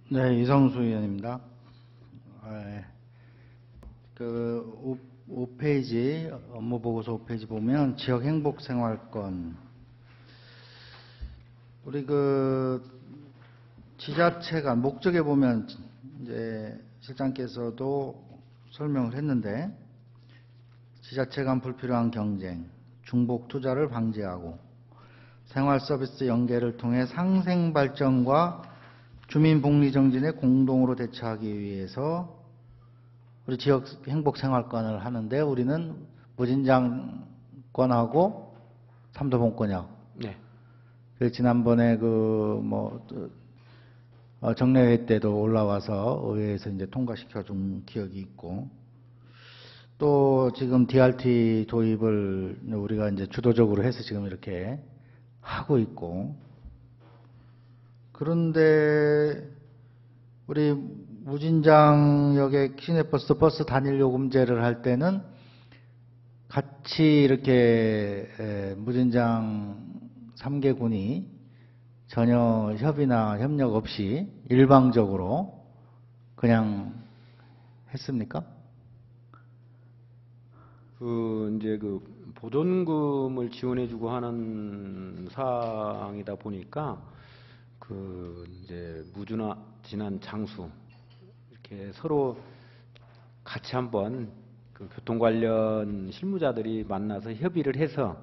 네, 이성수 의원입니다. 네, 그 5페이지 업무보고서 5페이지 보면 지역행복생활권 우리 지자체가 목적에 보면 이제 실장께서도 설명을 했는데 지자체 간 불필요한 경쟁, 중복 투자를 방지하고 생활 서비스 연계를 통해 상생 발전과 주민 복리 정진에 공동으로 대처하기 위해서 우리 지역 행복 생활권을 하는데 우리는 무진장권하고 삼도본권이하고. 네. 지난번에 정례회 때도 올라와서 의회에서 이제 통과시켜 준 기억이 있고, 또 지금 DRT 도입을 우리가 이제 주도적으로 해서 지금 이렇게 하고 있고, 그런데 우리 무진장역의 시내버스 버스 단일 요금제를 할 때는 같이 이렇게 무진장 3개군이 전혀 협의나 협력 없이 일방적으로 그냥 했습니까? 이제 보존금을 지원해주고 하는 사항이다 보니까 이제 무주나 지난 장수 이렇게 서로 같이 한번 교통 관련 실무자들이 만나서 협의를 해서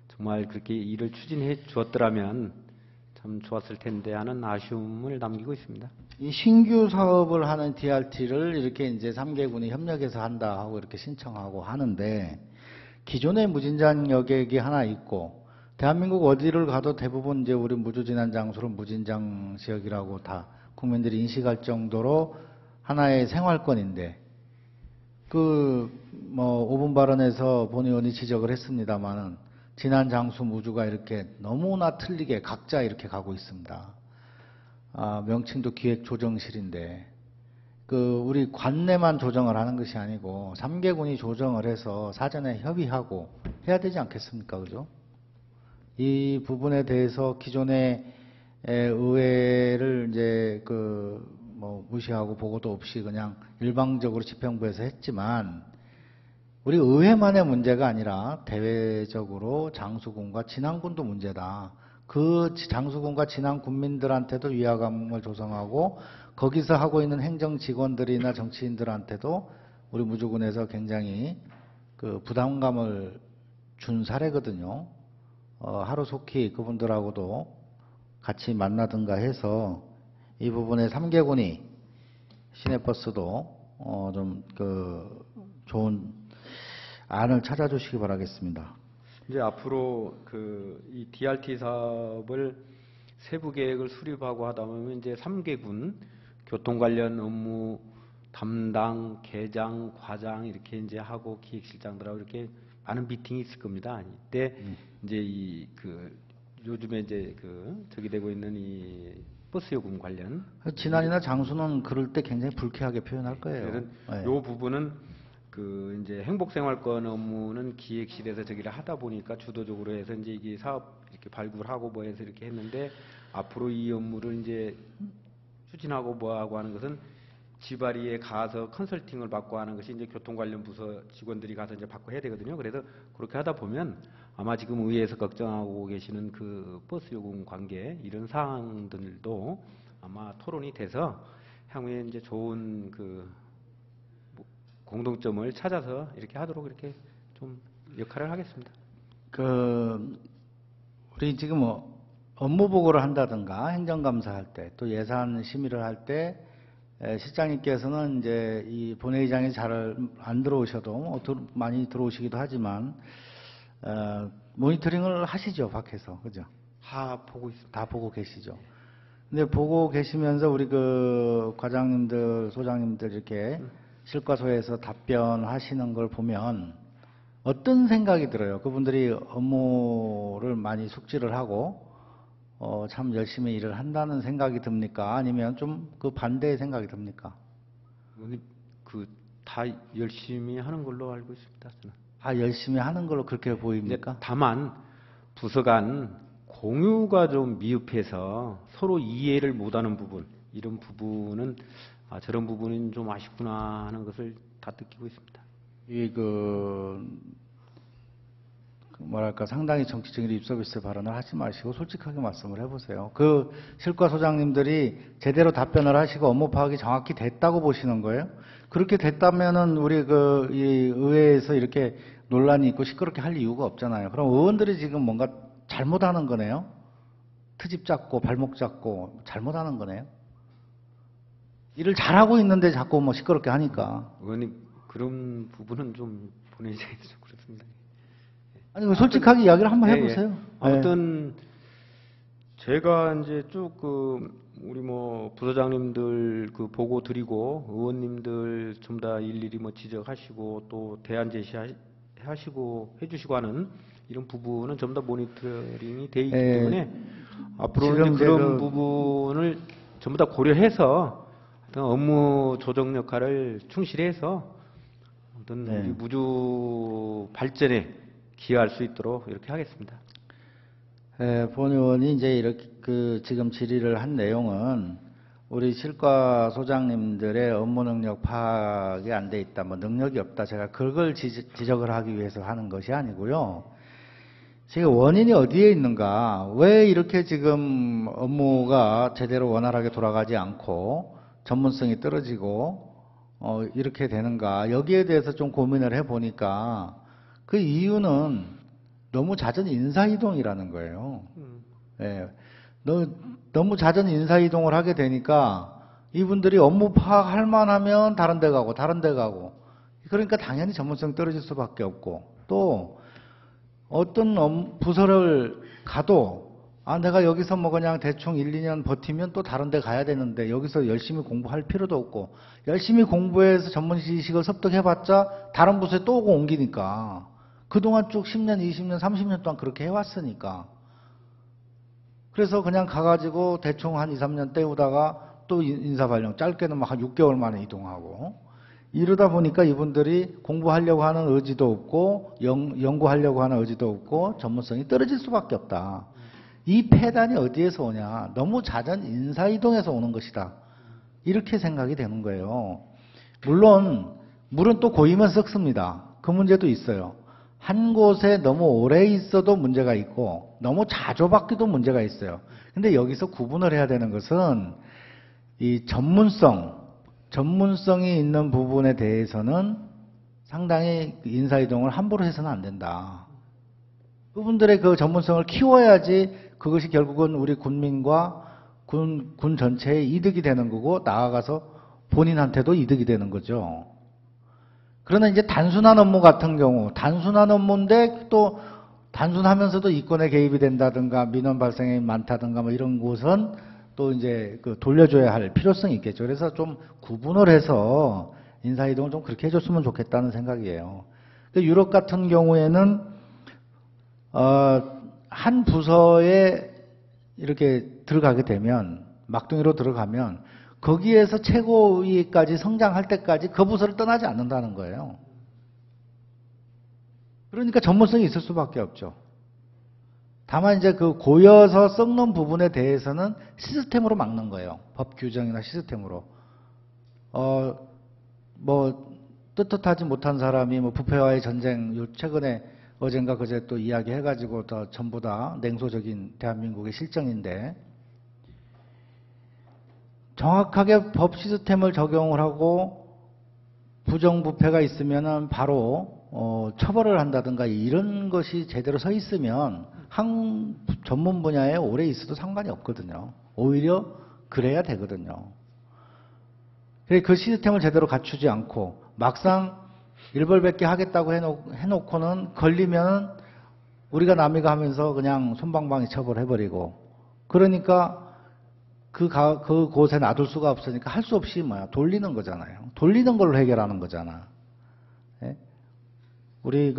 정말 그렇게 일을 추진해 주었더라면 참 좋았을 텐데 하는 아쉬움을 남기고 있습니다. 이 신규 사업을 하는 DRT를 이렇게 이제 3개군이 협력해서 한다 하고 이렇게 신청하고 하는데, 기존의 무진장 여객이 하나 있고, 대한민국 어디를 가도 대부분 이제 우리 무주 지난 장소를 무진장 지역이라고 다 국민들이 인식할 정도로 하나의 생활권인데, 5분 발언에서 본 의원이 지적을 했습니다만은, 지난 장수 무주가 이렇게 너무나 틀리게 각자 이렇게 가고 있습니다. 명칭도 기획조정실인데, 우리 관내만 조정을 하는 것이 아니고 3개군이 조정을 해서 사전에 협의하고 해야 되지 않겠습니까? 그죠? 이 부분에 대해서 기존의 의회를 이제 무시하고 보고도 없이 그냥 일방적으로 집행부에서 했지만, 우리 의회만의 문제가 아니라 대외적으로 장수군과 진안군도 문제다. 그 장수군과 진안 군민들한테도 위화감을 조성하고 거기서 하고 있는 행정 직원들이나 정치인들한테도 우리 무주군에서 굉장히 부담감을 준 사례거든요. 하루속히 그분들하고도 같이 만나든가 해서 이 부분에 3개군이 시내버스도 좀 좋은 안을 찾아주시기 바라겠습니다. 이제 앞으로 이 DRT 사업을 세부 계획을 수립하고 하다 보면 이제 3개군 교통 관련 업무 담당, 계장, 과장 이렇게 이제 하고 기획실장들하고 이렇게 많은 미팅이 있을 겁니다. 이때 이제 요즘에 이제 저기 되고 있는 이 버스 요금 관련 진안이나 장수는 그럴 때 굉장히 불쾌하게 표현할 거예요. 네. 요 부분은 이제 행복생활권 업무는 기획실에서 저기를 하다 보니까 주도적으로 해서 이제 이게 사업 이렇게 발굴하고 뭐 해서 이렇게 했는데, 앞으로 이 업무를 이제 추진하고 뭐하고 하는 것은 지바리에 가서 컨설팅을 받고 하는 것이 이제 교통 관련 부서 직원들이 가서 이제 받고 해야 되거든요. 그래서 그렇게 하다 보면 아마 지금 의회에서 걱정하고 계시는 버스 요금 관계 이런 사항들도 아마 토론이 돼서 향후에 이제 좋은 공동점을 찾아서 이렇게 하도록 이렇게 좀 역할을 하겠습니다. 우리 지금 업무 보고를 한다든가 행정감사할 때, 또 예산 심의를 할 때 실장님께서는 이제 이 본회의장에 잘 안 들어오셔도 많이 들어오시기도 하지만 모니터링을 하시죠, 밖에서. 그죠? 다 보고 있습니다. 다 보고 계시죠. 근데 보고 계시면서 우리 과장님들, 소장님들 이렇게 실과소에서 답변하시는 걸 보면 어떤 생각이 들어요? 그분들이 업무를 많이 숙지를 하고 참 열심히 일을 한다는 생각이 듭니까? 아니면 좀 반대의 생각이 듭니까? 다 열심히 하는 걸로 알고 있습니다. 저는. 다 열심히 하는 걸로 그렇게 보입니까? 다만 부서 간 공유가 좀 미흡해서 서로 이해를 못하는 부분, 이런 부분은 저런 부분은 좀 아쉽구나 하는 것을 다 느끼고 있습니다. 뭐랄까 상당히 정치적인 립서비스 발언을 하지 마시고 솔직하게 말씀을 해보세요. 그 실과 소장님들이 제대로 답변을 하시고 업무 파악이 정확히 됐다고 보시는 거예요? 그렇게 됐다면은 우리 이 의회에서 이렇게 논란이 있고 시끄럽게 할 이유가 없잖아요. 그럼 의원들이 지금 뭔가 잘못하는 거네요? 트집 잡고 발목 잡고 잘못하는 거네요? 일을 잘하고 있는데 자꾸 뭐 시끄럽게 하니까. 의원님 그런 부분은 좀 보내셔야 좀 그렇습니다. 아니, 솔직하게 이야기를 한번 예, 해보세요. 예. 아무튼 제가 이제 쭉 우리 뭐 부서장님들 보고 드리고 의원님들 좀 다 일일이 뭐 지적하시고 또 대안 제시하시고 해주시고 하는 이런 부분은 전부 다 모니터링이 돼 있기 때문에 앞으로는 이제 그런 부분을 전부 다 고려해서 어떤 업무 조정 역할을 충실히 해서 어떤 우리 무주 발전에 기여할 수 있도록 이렇게 하겠습니다. 본 의원이 이제 이렇게 지금 질의를 한 내용은 우리 실과 소장님들의 업무 능력 파악이 안 돼 있다, 뭐 능력이 없다, 제가 그걸 지적을 하기 위해서 하는 것이 아니고요. 지금 원인이 어디에 있는가, 왜 이렇게 지금 업무가 제대로 원활하게 돌아가지 않고 전문성이 떨어지고 이렇게 되는가, 여기에 대해서 좀 고민을 해보니까 그 이유는 너무 잦은 인사이동이라는 거예요. 너무 잦은 인사이동을 하게 되니까 이분들이 업무 파악할 만하면 다른 데 가고 다른 데 가고, 그러니까 당연히 전문성이 떨어질 수밖에 없고, 또 어떤 부서를 가도 내가 여기서 뭐 그냥 대충 1, 2년 버티면 또 다른 데 가야 되는데 여기서 열심히 공부할 필요도 없고, 열심히 공부해서 전문 지식을 습득해봤자 다른 부서에 또 오고 옮기니까 그동안 쭉 10년, 20년, 30년 동안 그렇게 해왔으니까. 그래서 그냥 가가지고 대충 한 2, 3년 때우다가 또 인사발령, 짧게는 막 한 6개월 만에 이동하고, 이러다 보니까 이분들이 공부하려고 하는 의지도 없고 연구하려고 하는 의지도 없고 전문성이 떨어질 수밖에 없다. 이 폐단이 어디에서 오냐? 너무 잦은 인사이동에서 오는 것이다. 이렇게 생각이 되는 거예요. 물론 물은 또 고이면 썩습니다. 그 문제도 있어요. 한 곳에 너무 오래 있어도 문제가 있고 너무 자주 바뀌도 문제가 있어요. 근데 여기서 구분을 해야 되는 것은 이 전문성이 있는 부분에 대해서는 상당히 인사이동을 함부로 해서는 안 된다. 그분들의 그 전문성을 키워야지 그것이 결국은 우리 군민과 군 전체의 이득이 되는 거고, 나아가서 본인한테도 이득이 되는 거죠. 그러나 이제 단순한 업무 같은 경우, 단순한 업무인데 또 단순하면서도 이권에 개입이 된다든가 민원 발생이 많다든가 뭐 이런 곳은 또 이제 돌려줘야 할 필요성이 있겠죠. 그래서 좀 구분을 해서 인사이동을 좀 그렇게 해줬으면 좋겠다는 생각이에요. 유럽 같은 경우에는 한 부서에 이렇게 들어가게 되면, 막둥이로 들어가면 거기에서 최고위까지 성장할 때까지 그 부서를 떠나지 않는다는 거예요. 그러니까 전문성이 있을 수밖에 없죠. 다만 이제 그 고여서 썩는 부분에 대해서는 시스템으로 막는 거예요. 법 규정이나 시스템으로. 뭐 떳떳하지 못한 사람이 뭐 부패와의 전쟁, 최근에 어젠가 그제 또 이야기해가지고 전부 다 냉소적인 대한민국의 실정인데, 정확하게 법 시스템을 적용을 하고 부정부패가 있으면은 바로 처벌을 한다든가 이런 것이 제대로 서 있으면 한 전문 분야에 오래 있어도 상관이 없거든요. 오히려 그래야 되거든요. 그 시스템을 제대로 갖추지 않고 막상 일벌백계 하겠다고 해놓고는 걸리면 우리가 남이가 하면서 그냥 솜방망이 처벌해버리고, 그러니까 그 곳에 놔둘 수가 없으니까 할 수 없이 돌리는 거잖아요. 돌리는 걸로 해결하는 거잖아. 예? 우리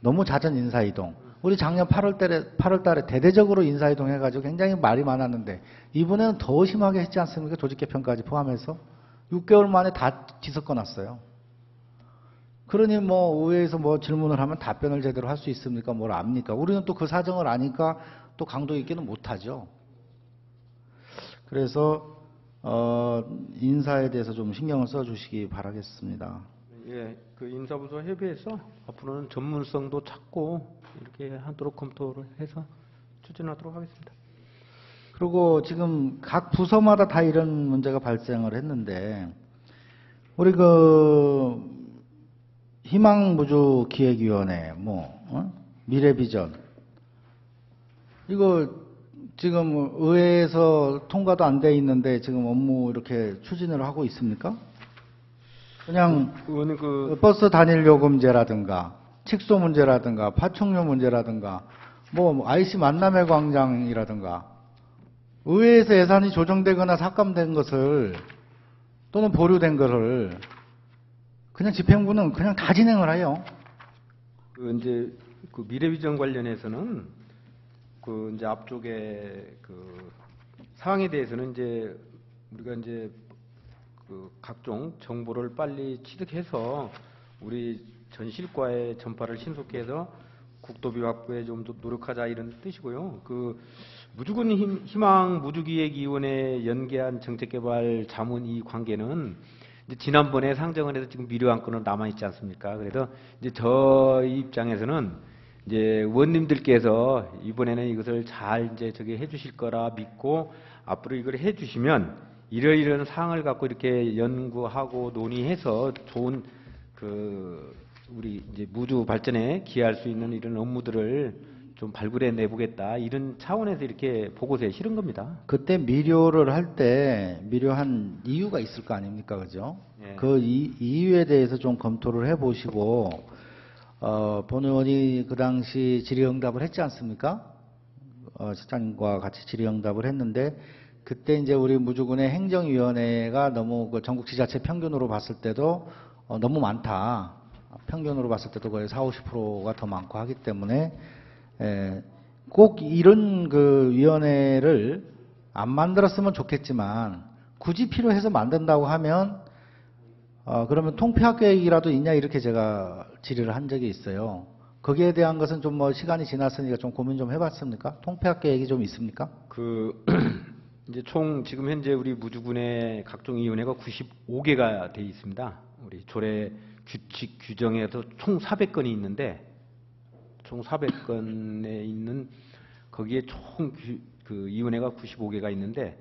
너무 잦은 인사이동. 우리 작년 8월 달에 대대적으로 인사이동 해가지고 굉장히 말이 많았는데, 이번에는 더 심하게 했지 않습니까? 조직개편까지 포함해서 6개월 만에 다 뒤섞어 놨어요. 그러니 뭐 의회에서 뭐 질문을 하면 답변을 제대로 할 수 있습니까? 뭘 압니까? 우리는 또 그 사정을 아니까 또 강도 있게는 못하죠. 그래서 인사에 대해서 좀 신경을 써주시기 바라겠습니다. 예, 그 인사부서 협의해서 앞으로는 전문성도 찾고 이렇게 하도록 검토를 해서 추진하도록 하겠습니다. 그리고 지금 각 부서마다 다 이런 문제가 발생을 했는데 우리 그 희망무주기획위원회, 미래비전 이거 지금 의회에서 통과도 안 돼 있는데 지금 업무 이렇게 추진을 하고 있습니까? 그냥 의원님 버스 단일 요금제라든가 칙소 문제라든가 파충류 문제라든가 뭐 IC 만남의 광장이라든가 의회에서 예산이 조정되거나 삭감된 것을 또는 보류된 것을 그냥 집행부는 그냥 다 진행을 해요. 이제 그 미래비전 관련해서는 그 이제 앞쪽에 그 사항에 대해서는 이제 우리가 이제 그 각종 정보를 빨리 취득해서 우리 전실과에 전파를 신속히 해서 국도비 확보에 좀 더 노력하자 이런 뜻이고요. 그 무주군 희망 무주기획위원회 연계한 정책개발 자문 이 관계는 이제 지난번에 상정을 해서 지금 미료 안건으로 남아 있지 않습니까? 그래서 이제 저희 입장에서는 이제 의원님들께서 이번에는 이것을 잘 이제 저기 해주실 거라 믿고 앞으로 이걸 해주시면 이러이러한 사항을 갖고 이렇게 연구하고 논의해서 좋은 그 우리 이제 무주 발전에 기여할 수 있는 이런 업무들을 좀 발굴해 내보겠다 이런 차원에서 이렇게 보고서에 실은 겁니다. 그때 미료를 할 때 미료한 이유가 있을 거 아닙니까, 그죠? 예. 그 이유에 대해서 좀 검토를 해보시고 본 의원이 그 당시 질의응답을 했지 않습니까? 실장님과 같이 질의응답을 했는데 그때 이제 우리 무주군의 행정위원회가 너무 그 전국 지자체 평균으로 봤을 때도 너무 많다. 평균으로 봤을 때도 거의 40, 50%가 더 많고 하기 때문에 꼭 이런 그 위원회를 안 만들었으면 좋겠지만 굳이 필요해서 만든다고 하면 그러면 통폐합 계획이라도 있냐 이렇게 제가 질의를 한 적이 있어요. 거기에 대한 것은 좀 뭐 시간이 지났으니까 좀 고민 좀 해봤습니까? 통폐합 계획이 좀 있습니까? 그 이제 총 지금 현재 우리 무주군의 각종 위원회가 95개가 돼 있습니다. 우리 조례 규칙 규정에서 총 400건이 있는데 총 400건에 있는 거기에 총 그 위원회가 95개가 있는데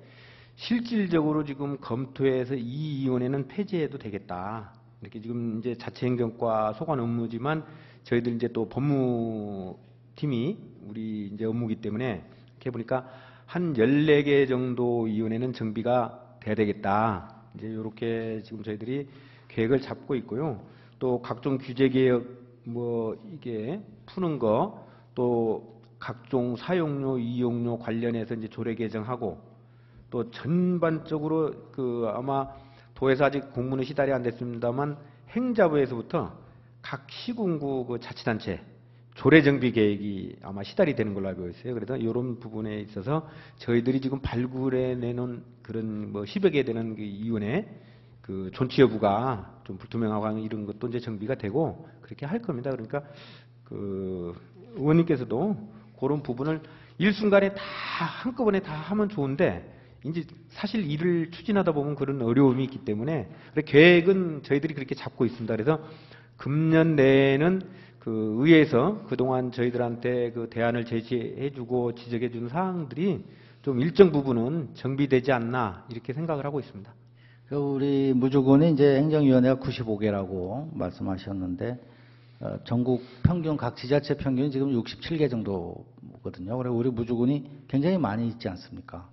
실질적으로 지금 검토해서 이 위원회는 폐지해도 되겠다. 이렇게 지금 이제 자체행정과 소관 업무지만 저희들 이제 또 법무팀이 우리 이제 업무기 때문에 이렇게 보니까 한 14개 정도 위원회는 정비가 돼야 되겠다. 이제 이렇게 지금 저희들이 계획을 잡고 있고요. 또 각종 규제 개혁 뭐 이게 푸는 거 또 각종 사용료 이용료 관련해서 이제 조례 개정하고 또 전반적으로 그 아마 도에서 아직 공문은 시달이 안 됐습니다만 행자부에서부터 각 시군구 그 자치단체 조례 정비 계획이 아마 시달이 되는 걸로 알고 있어요. 그래서 이런 부분에 있어서 저희들이 지금 발굴해 내놓은 그런 뭐 10여 개 되는 그 위원회 그 존치 여부가 좀 불투명하고 이런 것도 이제 정비가 되고 그렇게 할 겁니다. 그러니까 그 의원님께서도 그런 부분을 일순간에 다 한꺼번에 다 하면 좋은데 이제 사실 일을 추진하다 보면 그런 어려움이 있기 때문에 계획은 저희들이 그렇게 잡고 있습니다. 그래서 금년 내에는 그 의회에서 그동안 저희들한테 그 대안을 제시해주고 지적해준 사항들이 좀 일정 부분은 정비되지 않나 이렇게 생각을 하고 있습니다. 우리 무주군이 이제 행정위원회가 95개라고 말씀하셨는데 전국 평균 각 지자체 평균이 지금 67개 정도거든요. 그리고 우리 무주군이 굉장히 많이 있지 않습니까?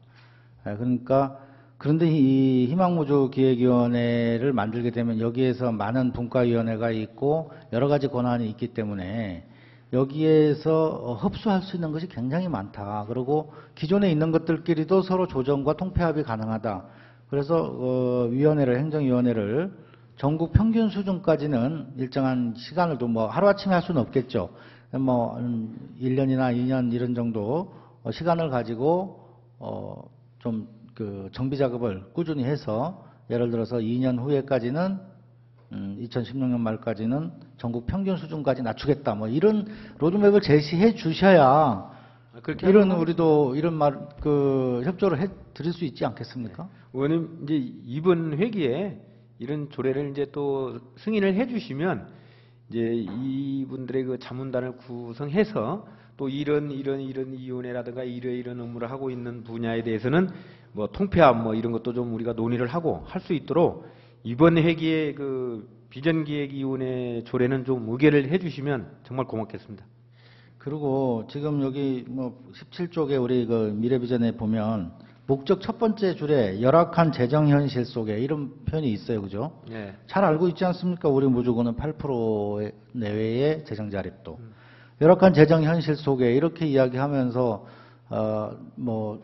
그러니까 그런데 이 희망무주기획위원회를 만들게 되면 여기에서 많은 분과위원회가 있고 여러 가지 권한이 있기 때문에 여기에서 흡수할 수 있는 것이 굉장히 많다. 그리고 기존에 있는 것들끼리도 서로 조정과 통폐합이 가능하다. 그래서 위원회를 행정위원회를 전국 평균 수준까지는 일정한 시간을 좀 뭐 하루아침에 할 수는 없겠죠. 뭐 1년이나 2년 이런 정도 시간을 가지고 좀 그 정비 작업을 꾸준히 해서 예를 들어서 2년 후에까지는 2016년 말까지는 전국 평균 수준까지 낮추겠다. 뭐 이런 로드맵을 제시해 주셔야 그렇게 이런 하면 우리도 이런 협조를 해 드릴 수 있지 않겠습니까? 의원님 이제 이번 회기에 이런 조례를 이제 또 승인을 해주시면 이제 이분들의 그 자문단을 구성해서 또 이런 위원회라든가 이런 업무를 하고 있는 분야에 대해서는 뭐 통폐합 뭐 이런 것도 좀 우리가 논의를 하고 할 수 있도록 이번 회기에 그 비전기획위원회 조례는 좀 의결을 해주시면 정말 고맙겠습니다. 그리고 지금 여기 뭐 17쪽에 우리 그 미래비전에 보면 목적 첫 번째 줄에 열악한 재정 현실 속에 이런 표현이 있어요. 그죠? 예. 잘 알고 있지 않습니까? 우리 무주군은 8% 내외의 재정 자립도. 열악한 재정 현실 속에 이렇게 이야기하면서 뭐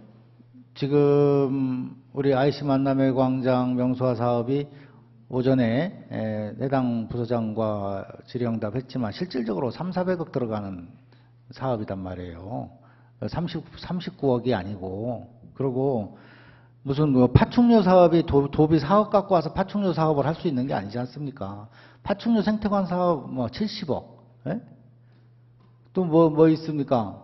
지금 우리 IC 만남의 광장 명소화 사업이 오전에 해당 부서장과 질의응답했지만 실질적으로 300~400억 들어가는 사업이단 말이에요. 39억이 아니고. 그리고 무슨 뭐 파충류 사업이 도비 4억 갖고 와서 파충류 사업을 할 수 있는 게 아니지 않습니까? 파충류 생태관 사업 뭐 70억. 예? 또 뭐 있습니까?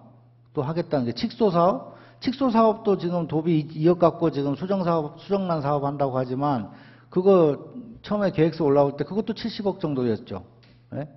또 하겠다는 게 칙소 사업? 칙소 사업도 지금 도비 2억 갖고 지금 수정란 사업 한다고 하지만 그거 처음에 계획서 올라올 때 그것도 70억 정도였죠. 예?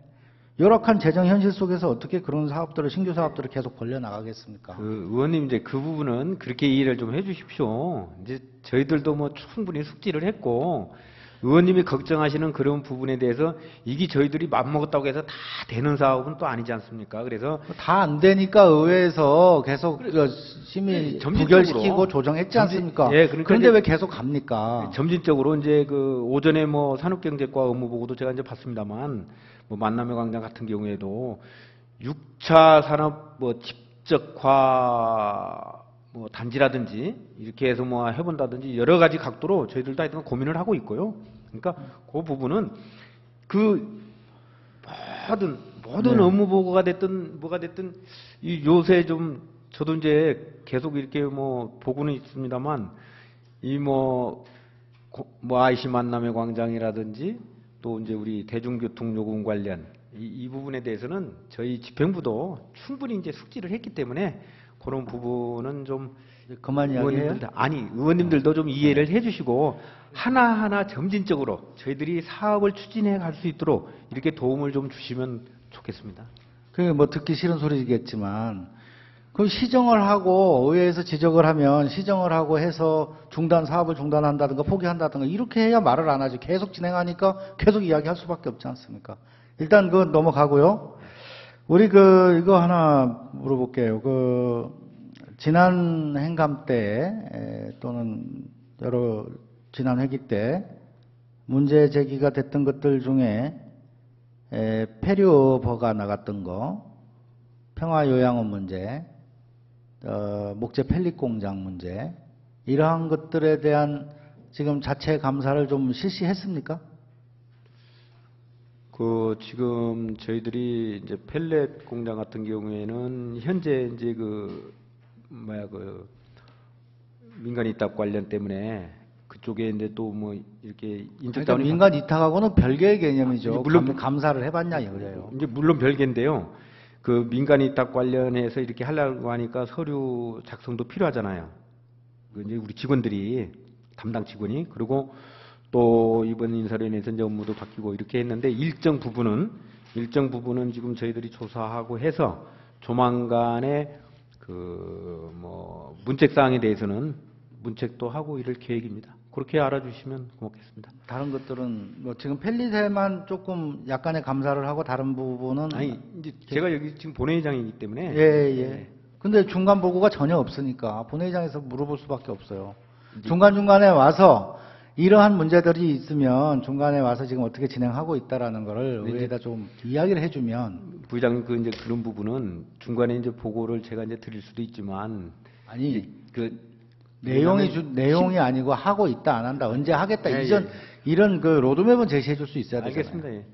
열악한 재정 현실 속에서 어떻게 그런 사업들을 신규 사업들을 계속 벌려 나가겠습니까? 그 의원님 이제 그 부분은 그렇게 이해를 좀 해주십시오. 이제 저희들도 뭐 충분히 숙지를 했고 의원님이 걱정하시는 그런 부분에 대해서 이게 저희들이 맘먹었다고 해서 다 되는 사업은 또 아니지 않습니까? 그래서 다 안 되니까 의회에서 계속 심의 점진적으로. 부결시키고 조정했지 않습니까? 예, 그러니까 그런데 이제 왜 계속 갑니까? 점진적으로 이제 그 오전에 뭐 산업경제과 업무 보고도 제가 이제 봤습니다만 뭐 만남의 광장 같은 경우에도 6차 산업 뭐 집적화 뭐 단지라든지 이렇게 해서 뭐 해본다든지 여러 가지 각도로 저희들도 하여튼 고민을 하고 있고요. 그러니까 그 부분은 그 모든 네. 업무 보고가 됐든 뭐가 됐든 이 요새 좀 저도 이제 계속 이렇게 뭐 보고는 있습니다만 이 뭐 IC 만남의 광장이라든지 또 이제 우리 대중교통요금 관련 이 부분에 대해서는 저희 집행부도 충분히 이제 숙지를 했기 때문에 그런 부분은 좀 그만 이야기해요? 의원님들도 좀 이해를 해주시고 하나하나 점진적으로 저희들이 사업을 추진해 갈 수 있도록 이렇게 도움을 좀 주시면 좋겠습니다. 그게 뭐 듣기 싫은 소리겠지만 그 시정을 하고 의회에서 지적을 하면 시정을 하고 해서 사업을 중단한다든가 포기한다든가 이렇게 해야 말을 안 하지. 계속 진행하니까 계속 이야기할 수밖에 없지 않습니까? 일단 그건 넘어가고요. 우리 이거 하나 물어볼게요. 지난 행감 때 또는 지난 회기 때 문제 제기가 됐던 것들 중에 폐류어버가 나갔던 거, 평화요양원 문제, 목재 펠릿 공장 문제, 이러한 것들에 대한 지금 자체 감사를 좀 실시했습니까? 지금 저희들이 이제 펠렛 공장 같은 경우에는 현재 이제 민간 이탁 관련 때문에 그쪽에 이제 또 뭐 이렇게 인적 그러니까 자원이 민간 이탁하고는 별개의 개념이죠. 물론 감사를 해봤냐 이거예요. 이제 물론 별개인데요. 그 민간 이탁 관련해서 이렇게 하려고 하니까 서류 작성도 필요하잖아요. 이제 우리 직원들이 담당 직원이 그리고 또 이번 인사련에서 이제 업무도 바뀌고 이렇게 했는데 일정 부분은 지금 저희들이 조사하고 해서 조만간에 문책 사항에 대해서는 문책도 하고 이럴 계획입니다. 그렇게 알아주시면 고맙겠습니다. 다른 것들은 뭐 지금 펠릿에만 조금 약간의 감사를 하고 다른 부분은 이제 제가 여기 지금 본회의장이기 때문에 예. 근데 중간 보고가 전혀 없으니까 본회의장에서 물어볼 수밖에 없어요. 중간중간에 와서 이러한 문제들이 있으면 중간에 와서 지금 어떻게 진행하고 있다라는 거를 의회에다 좀 이야기를 해주면 부의장님 이제 그런 부분은 중간에 이제 보고를 제가 이제 드릴 수도 있지만 내용이 아니고 하고 있다 안 한다 언제 하겠다 예. 이런 로드맵은 제시해 줄 수 있어야 되잖아요. 알겠습니다. 예.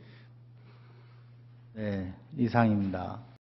네, 이상입니다.